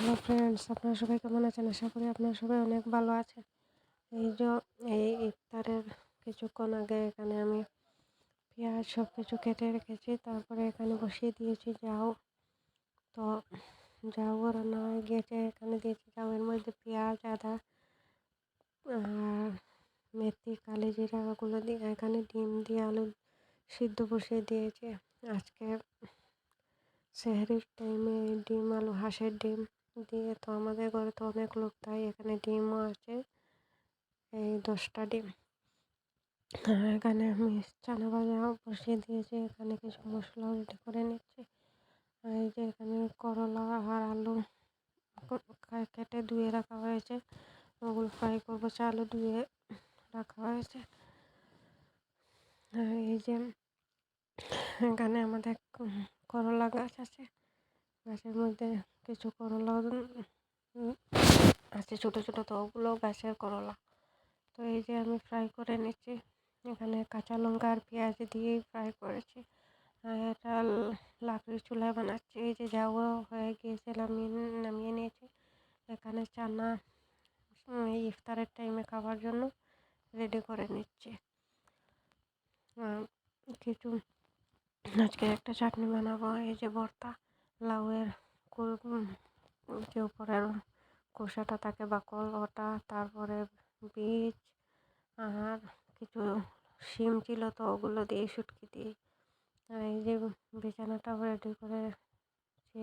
Hello friends, আপনারা সবাই কেমন আছেন? আশা করি আপনারা সবাই অনেক ভালো আছেন। এই যে এই ইফতারের কিছুক্ষণ আগে এখানে আমি পেঁয়াজ সব কিছু কেটে রেখেছি, তারপরে এখানে বসিয়ে দিয়েছি জাউ। তো জাউও রান্না হয়ে গিয়েছে, এখানে দিয়েছি জাউয়ের মধ্যে পেঁয়াজ, আদা আর মেথি, কালি জিরা ওগুলো দিয়ে এখানে ডিম দিয়ে আলু সিদ্ধ বসিয়ে দিয়েছি। আজকে সেহরির টাইমে ডিম আলু হাঁসের ডিম দিয়ে, তো আমাদের ঘরে তো অনেক লোক, তাই এখানে ডিমও আছে এই 10টা ডিম। এখানে আমি চানা ভাজা বসিয়ে দিয়েছি, এখানে কিছু মশলা রেডি করে নিচ্ছি। আর এই যে এখানে করলা আর আলু কেটে ধুয়ে রাখা হয়েছে, ওগুলো ফ্রাই করবো। আলু ধুয়ে রাখা হয়েছে। আর এই যে এখানে আমাদের করলা গাছ আছে, গাছের মধ্যে কিছু করলা আছে ছোট ছোট, তো ওগুলো গাছের করলা। তো এই যে আমি ফ্রাই করে নিচ্ছি, এখানে কাঁচা লঙ্কা আর পেঁয়াজ দিয়েই ফ্রাই করেছি। আর এটা লাকড়ির চুলায় বানাচ্ছি। এই যে যাওয়া হয়ে গিয়েছে, নামিয়ে নিয়েছি। এখানে চানা এই ইফতারের টাইমে খাবার জন্য রেডি করে নিচ্ছি। কিছু আজকে একটা চাটনি বানাবো। এই যে ভর্তা, লাউয়ের যে উপরের খোসাটা থাকে বাকল ওটা, তারপরে বীজ আর কিছু শিম ছিল, তো ওগুলো দিয়ে শুটকি দিয়ে। আর এই যে বিছানাটাও রেডি করেছি।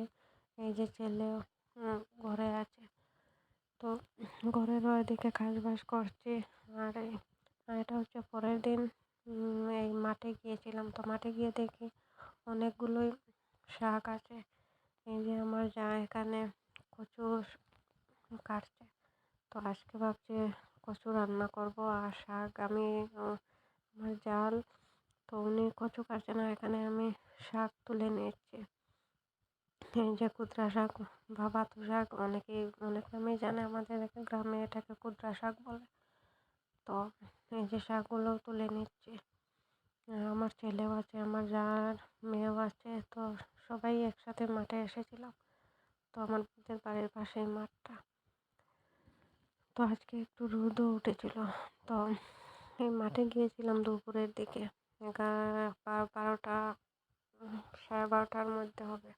এই যে ছেলে ঘরে আছে, তো ঘরের ওইদিকে কাজবাজ করছি। আর এটা হচ্ছে পরের দিন এই মাঠে গিয়েছিলাম, তো মাঠে গিয়ে দেখি অনেকগুলোই শাক আছে। এই যে আমার যা এখানে কচু কাটছে, তো আজকে ভাবছি কচু রান্না করব। আর শাক আমি আমার জাল, তো উনি কচু কাটছে না, এখানে আমি শাক তুলে নিচ্ছি। এই যে কুদ্রা শাক বা বাতু শাক, অনেক নামেই জানে, আমাদের গ্রামে এটাকে কুদ্রা শাক বলে। তো এই যে শাকগুলো তুলে নিচ্ছি। আমার ছেলেও আছে, আমার যার মেয়েও আছে, তো সবাই একসাথে মাঠে এসেছিলাম। তো আমাদের বাড়ির পাশেই মাঠটা। তো আজকে একটু রোদও উঠেছিল, তো এই মাঠে গিয়েছিলাম দুপুরের দিকে, 12টা 12:30টার মধ্যে হবে।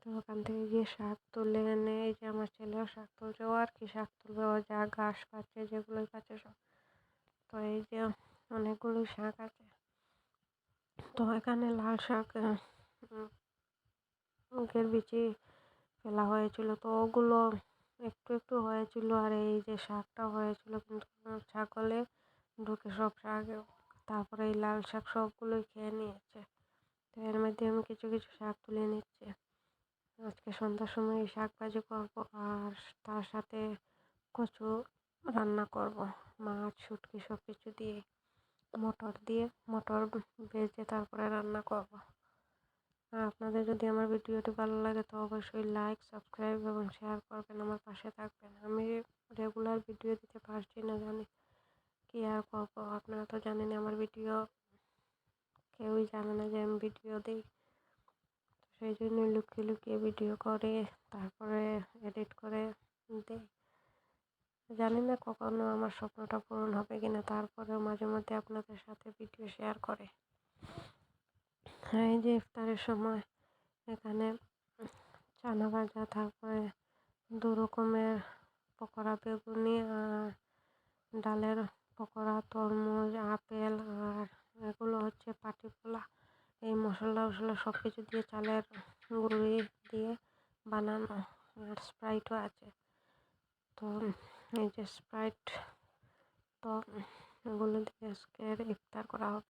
তো ওখান থেকে গিয়ে শাক তুলে এনে, এই যে আমার ছেলেও শাক তুলছে। ও আর কি শাক তুলবে, ও যা ঘাস পাচ্ছে যেগুলোই পাচ্ছে সব। তো এই যে অনেকগুলো শাক আছে। তো এখানে লাল শাক মুখের বিচি ফেলা হয়েছিল, তো ওগুলো একটু একটু হয়েছিল। আর এই যে শাকটা হয়েছিল, কিন্তু ছাগলে ঢুকে সব শাক, তারপরে এই লাল শাক সবগুলোই খেয়ে নিয়েছে। তো এর মধ্যে আমি কিছু কিছু শাক তুলে নিচ্ছি। আজকে সন্ধ্যার সময় এই শাক ভাজি করবো, আর তার সাথে কচু রান্না করব, মাছ শুটকি সব কিছু দিয়ে, মটর ভেজে তারপরে রান্না করব। আর আপনাদের যদি আমার ভিডিওটি ভালো লাগে, তো অবশ্যই লাইক, সাবস্ক্রাইব এবং শেয়ার করবেন, আমার পাশে থাকবেন। আমি রেগুলার ভিডিও দিতে পারছি না, জানি কি আর করবো। আপনারা তো জানেন আমার ভিডিও, কেউই জানে না যে আমি ভিডিও দিই। সেই জন্য লুকিয়ে লুকিয়ে ভিডিও করে তারপরে এডিট করে দিই। জানি না কখনো আমার স্বপ্নটা পূরণ হবে কিনা, তারপরেও মাঝে মধ্যে আপনাদের সাথে ভিডিও শেয়ার করে। এই যে ইফতারের সময় এখানে চানা ভাজা, তারপরে 2 রকমের পকোড়া, বেগুনি আর ডালের পকোড়া, তরমুজ, আপেল, আর এগুলো হচ্ছে পাটি পোলা। এই মশলা সব কিছু দিয়ে, চালের গুঁড়ি দিয়ে বানানো। আর স্প্রাইটও আছে। তো এই যে স্প্রাইট, তো এগুলো দিয়ে আজকের ইফতার করা হবে।